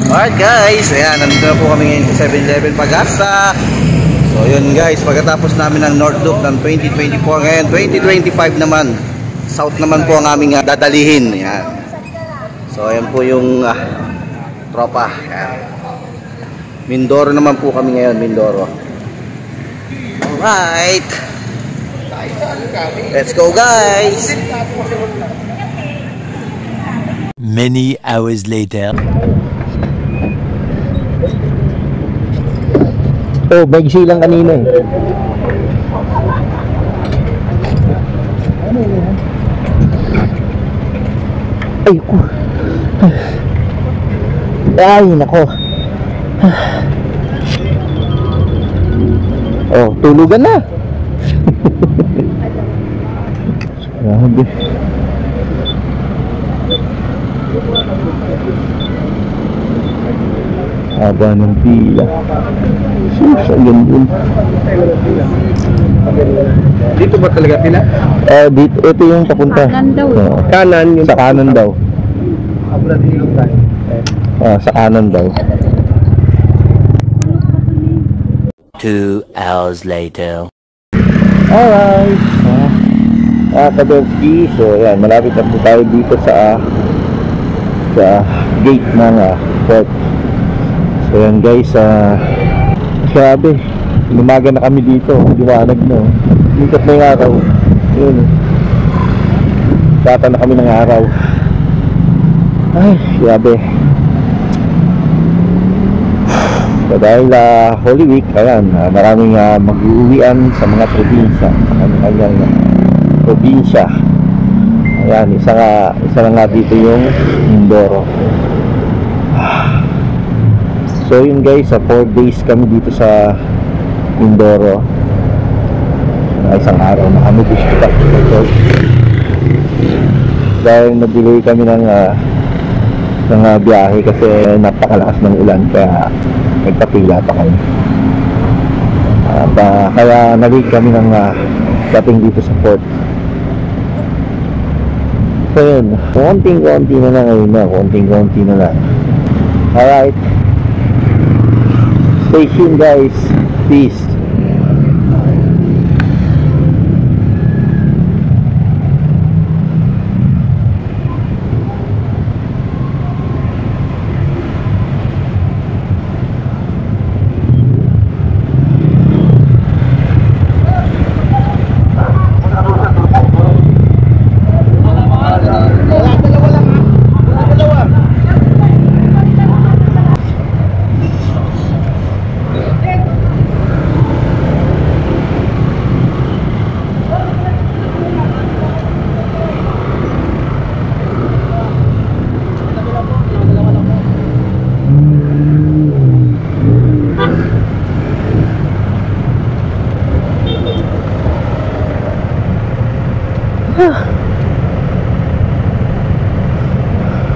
Alright guys, ayan, nandito na po kami ngayon sa 7-Eleven Pag-asa. So yun guys, pagkatapos namin ng North Loop ng 2024, ngayon 2025 naman, South naman po ang aming dadalihin. Ayan. So ayan po yung tropa. Ayan. Mindoro naman po kami ngayon, Mindoro. Alright, let's go guys. Many hours later. Oh, bagsi lang kanina eh. Ay, ay, nako. Oh, tulugan na. Grabe. Haba ng pila. Sus, ayun din. Dito ba talaga pila? Dito, ito yung papunta. Kanan daw. Kanan yung sa kanan daw. Sa kanan daw. 2 hours later. Alright. Kadolski. So, yan. Malapit na po tayo dito sa gate ng port. So yan guys, grabe, lumaga na kami dito, liwanag na, likat na yung araw, yun, sata na kami ng araw, ay, grabe. So dahil Holy Week, ayan, maraming mag-uwian sa mga probinsya, sa kanyang probinsya. Ayan, isa na nga dito yung Mindoro. So yun guys, 4 days kami dito sa Mindoro. Isang araw na kami gusto pa dahil na-delay kami ng biyahe kasi napakalakas ng ulan, kaya nagpapila pa kami. Kaya na-late kami ng dating dito sa port. So yun, konting-konti na lang ngayon na, konting-konti na lang. Alright, stay tuned guys, peace.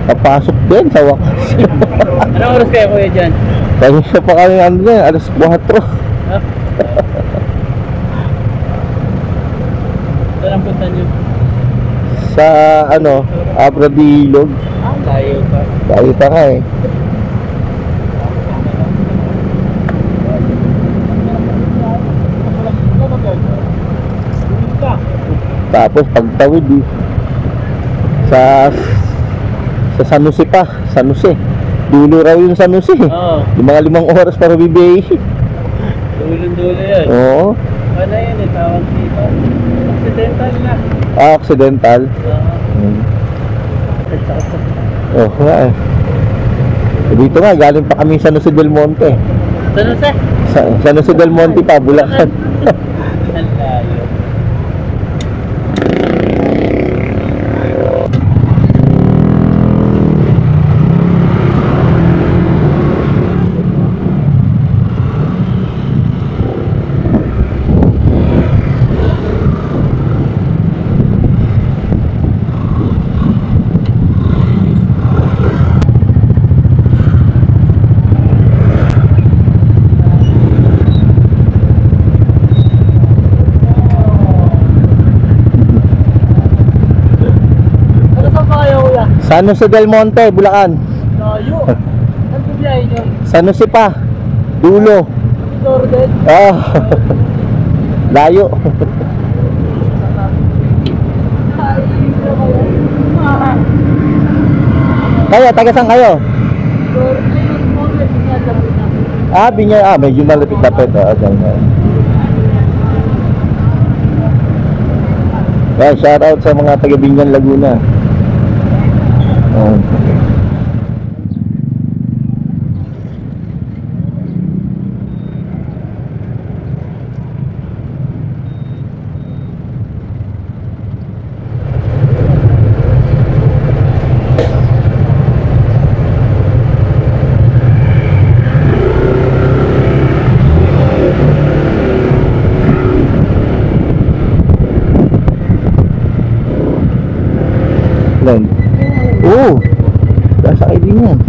Papasok din sa wakas. Anong oras kaya kuya dyan? Kanina pa kami alas 4. Saan ang punta nyo? Sa Abradilog. Layo pa. Layo pa nga eh. Tapos pagtawid sa San Jose pa, San Jose. Dulo raw yung San Jose. Oo. Yung mga 5 oras para bibiyahe. Dulo-dulo yan. Oo. Ano yun eh, tawag dito? Accidental na. Accidental. Oh, nga eh. Dito nga, galing pa kami San Jose del Monte. San Jose? San Jose del Monte pa, Bulacan. Ang layo. San Jose del Monte, Bulacan. Layo. biyahe nyo? San Jose pa. Dulo. Jordan? Ah. Layo. Kayo, taga saan kayo? Ah, Binyan. Ah, medyo malapit-lapit. Ah, yeah, shout out sa mga taga Binyan, Laguna. Oh, nasa kayo din yan.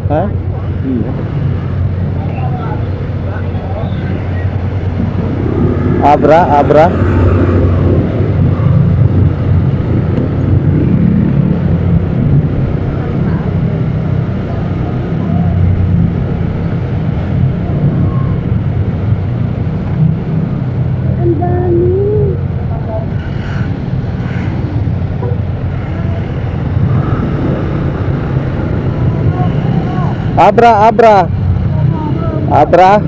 Ha? Iya. Abra. Abra. Abra.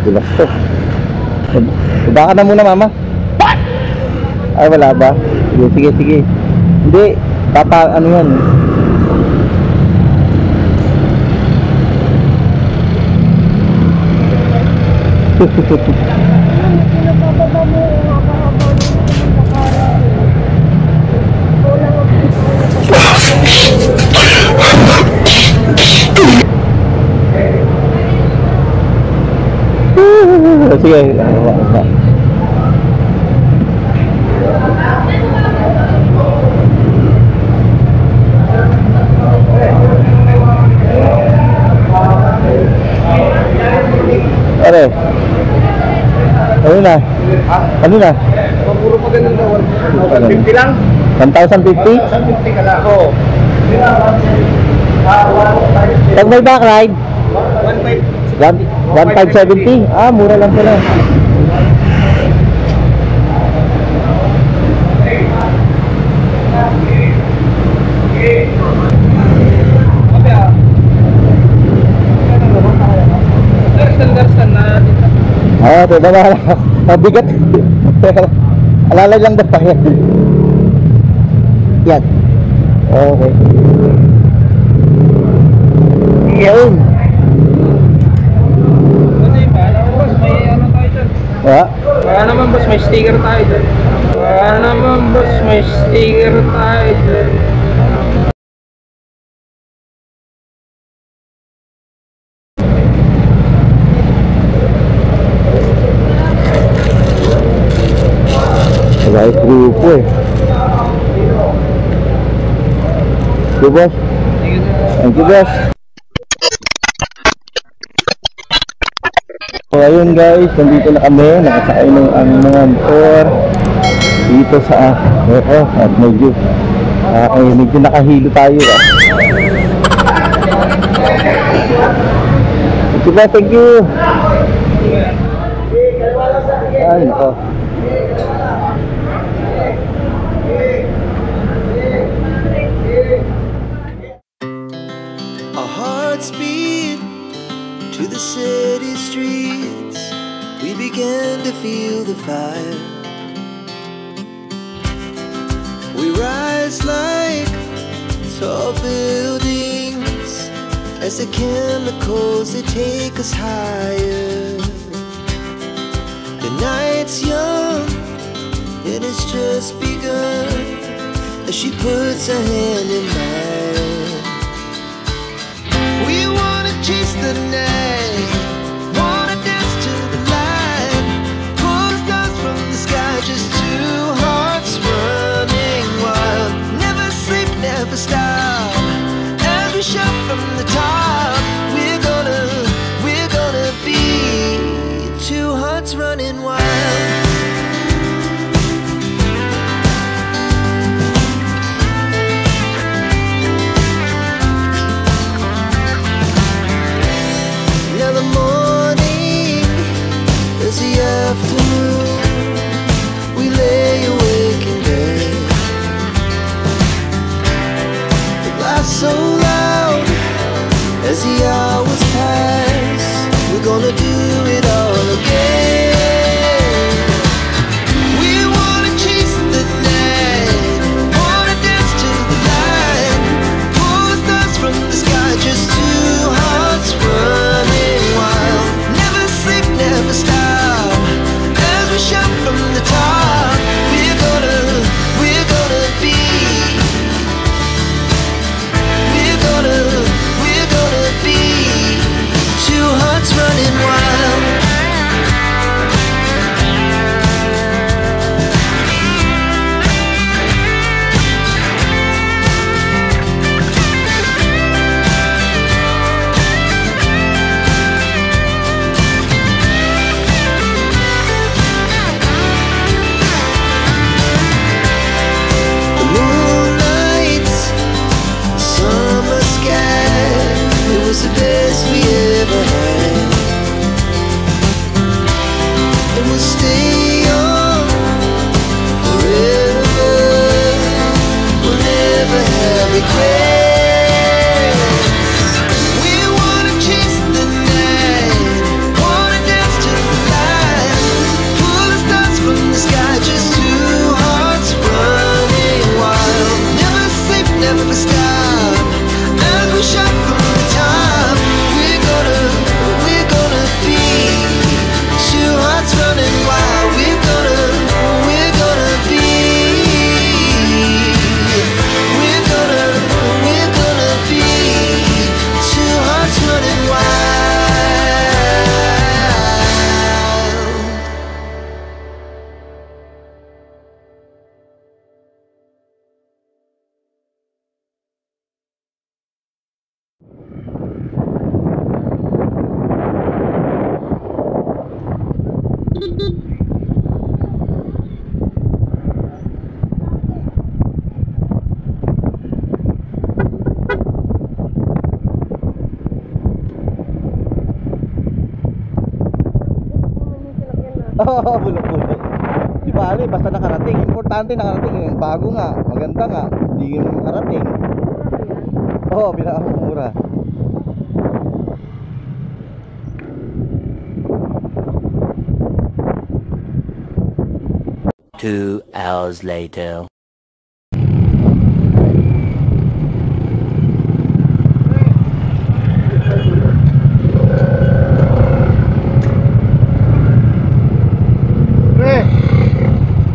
Dulas to. Baka na muna, mama. Ay, wala ba? Sige. Hindi, ano yan. Sige. Are. Ano na? Puro pa ganun na 150 lang. 1,050? 1,050 ka lang. Oo. Pag may back ride? 1,570? Ah, mura lang pala. Oo, diba na? Mabigat. Alalay lang daw pa yan. Yan. Okay. Yun. Wala naman boss, may sticker tayo dyan. Wala yung grupo eh. Thank you, boss. Thank you, boss. So ayun guys, nandito na kami, nakasakay ng mga motor dito sa at medyo nakahilo tayo Thank you. Ay, nako. Our hearts beat to the city streets. We began to feel the fire. We rise like tall buildings as the chemicals they take us higher. The night's young and it's just begun as she puts her hand in mine. We wanna chase the night, wanna dance to the light, pull the stars from the sky, just two hearts running wild. Never sleep, never stop, as we shout from the top. We're gonna be two hearts running wild. Now the morning is the afternoon, we lay awake in bed. The laughs so loud as the hours pass, we're gonna do it all again. We wanna chase the night, wanna dance to the light, pull the stars from the sky, just two hearts running wild. Never sleep, never stop, as we shout from the top. We're gonna be, we're gonna be two hearts running wild. The moonlight, summer sky, it was the best we ever had. And we'll stay young forever, we'll never have regrets. We wanna chase the night, wanna dance to the light, pull the stars from the sky, just two hearts running wild. Never sleep, never stop, as we shout from the top. We're gonna be two hearts running wild. We're gonna be, we're gonna be two hearts running wild. Oo, bulok-bulok. Di bale, basta nakarating. Importante nakarating. Bago nga, maganda nga. Hindi yung nakarating. Oo, pinakamura. 2 hours later.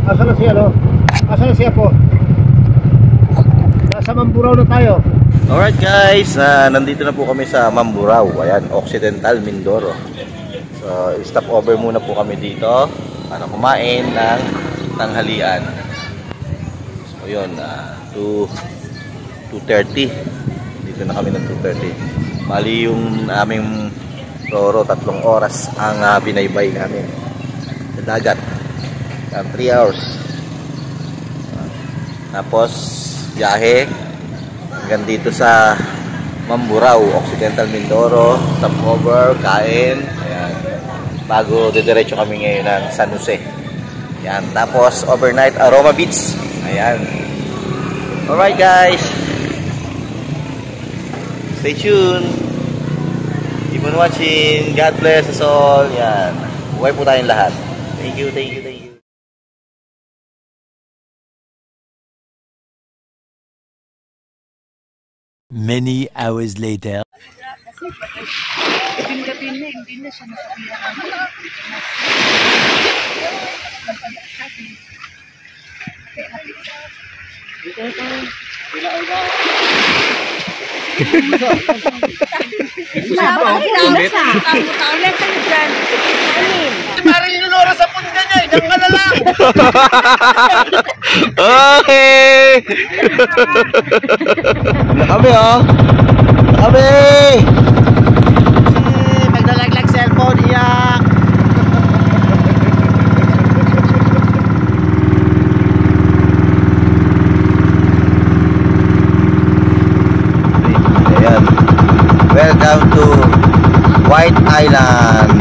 Asa na siya, no? Asa na siya po? Nasa Mamburao na tayo. Alright guys, nandito na po kami sa Mamburao. Ayan, Occidental Mindoro. So, stop over muna po kami dito para kumain ng tanghalian. So, yun, 2:30. Dito na kami ng 2:30. Mali yung aming Roro, 3 oras ang binaybay namin sa dagat. 3 hours. Tapos biyahe hanggang dito sa Mamburao, Occidental Mindoro, stopover, kain, ayan. Bago didiretso kami ngayon ng San Jose. Ayan. Tapos overnight Aroma Beach. Ayan. Alright guys. Stay tuned. Keep on watching. God bless us all. Ayan. Buhay po tayong lahat. Thank you, thank you, thank you. Many hours later. Gabi-gabi na, hindi na siya nasabihan. Parang yung oras sa punta niya, hanggang ka na lang. Okay! Kami oh! Kami! Magdalaglag cellphone, iyak. Ayan. Welcome to White Island.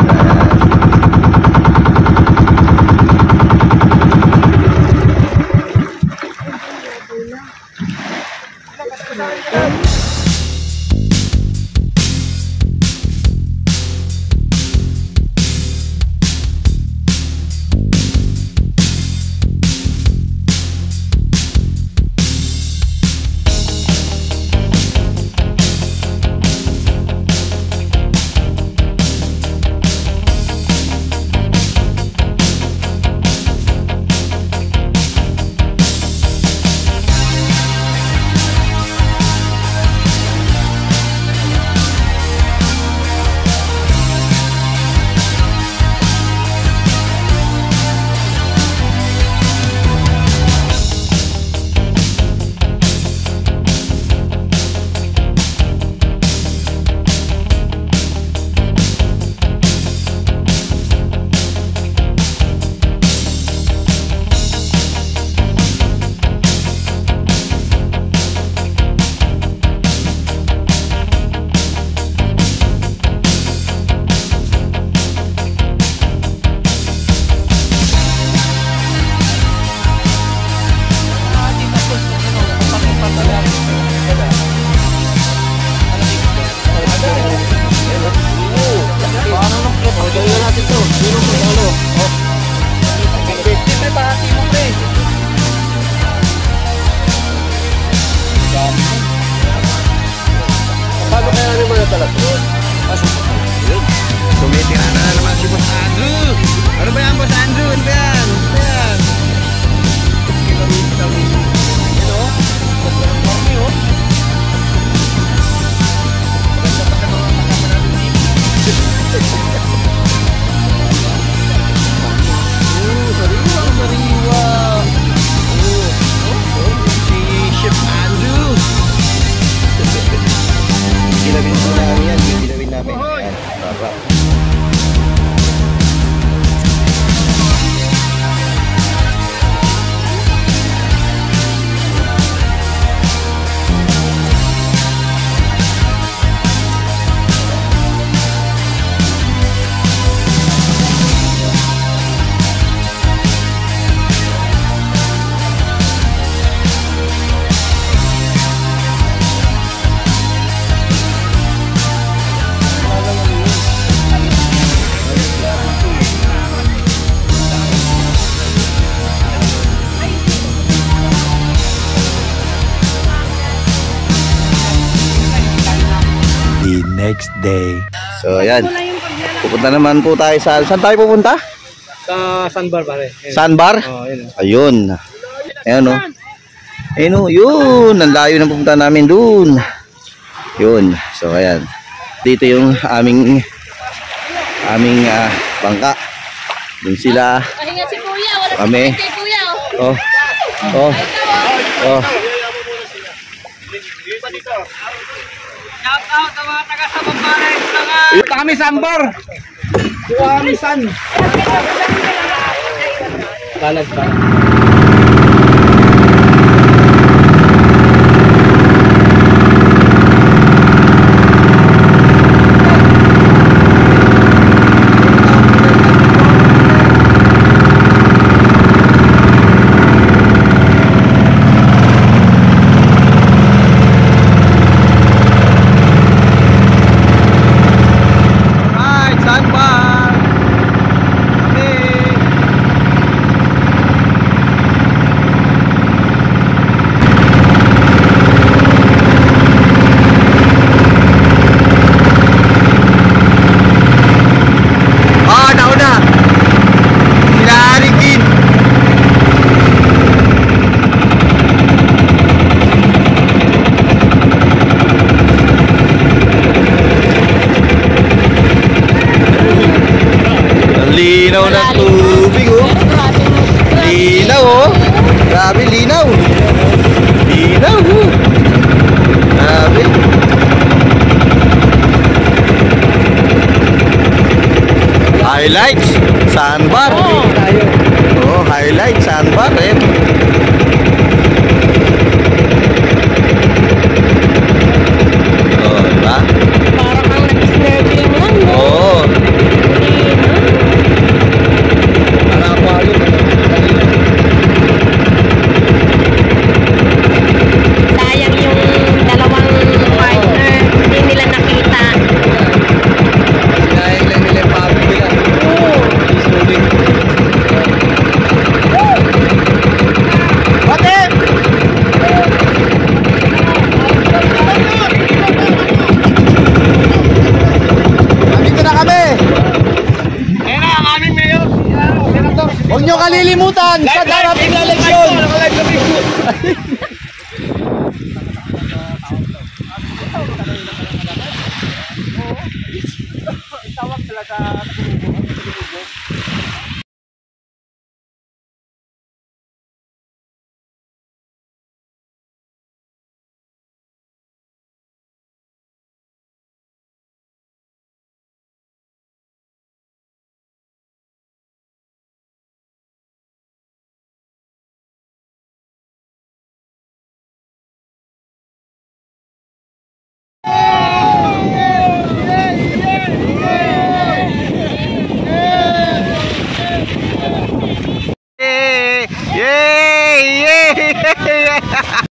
Tumitira na naman si Boss Andrew. Ano ba yan, Boss Andrew? Ano ba yan? Ano ba yan? Sariwa. Si Chef Andrew. Kilawin po namin yan. Kilawin namin. Ayan. Sarap. Next day. So ayan. Pupunta naman po tayo sa... Saan tayo pupunta? Sa Sandbar pare. Sandbar? Oh, ayun. Ayan o. Ayun o. Yun. Ang layo na pupunta namin dun. Yun. So ayan. Dito yung aming bangka. Dun sila. Pahinga si Kuya. Wala Kami. si Kuya. Oh. Oh. Oh. Shout out sa mga taga Sabang pare. Punta kami Sandbar. Kuha kami San. Balag pa. Linaw ng tubig, oh. Linaw, oh. Grabe, linaw. Linaw, oh. Grabe. Highlights, sandbar. Oh, highlights, sandbar, eh. Oh, diba? Parang ang nag-snorkeling lang, no? Oo. Sayang yung dalawang partner, hindi nila nakita. Sinayang lang nila yung pagod nila. Swimming. Dito na kami. Ayan na, ang aming mayor. Senator. Huwag nyo kalilimutan sa darating na eleksyon. Live sa Facebook. Yay! Yay! Yay!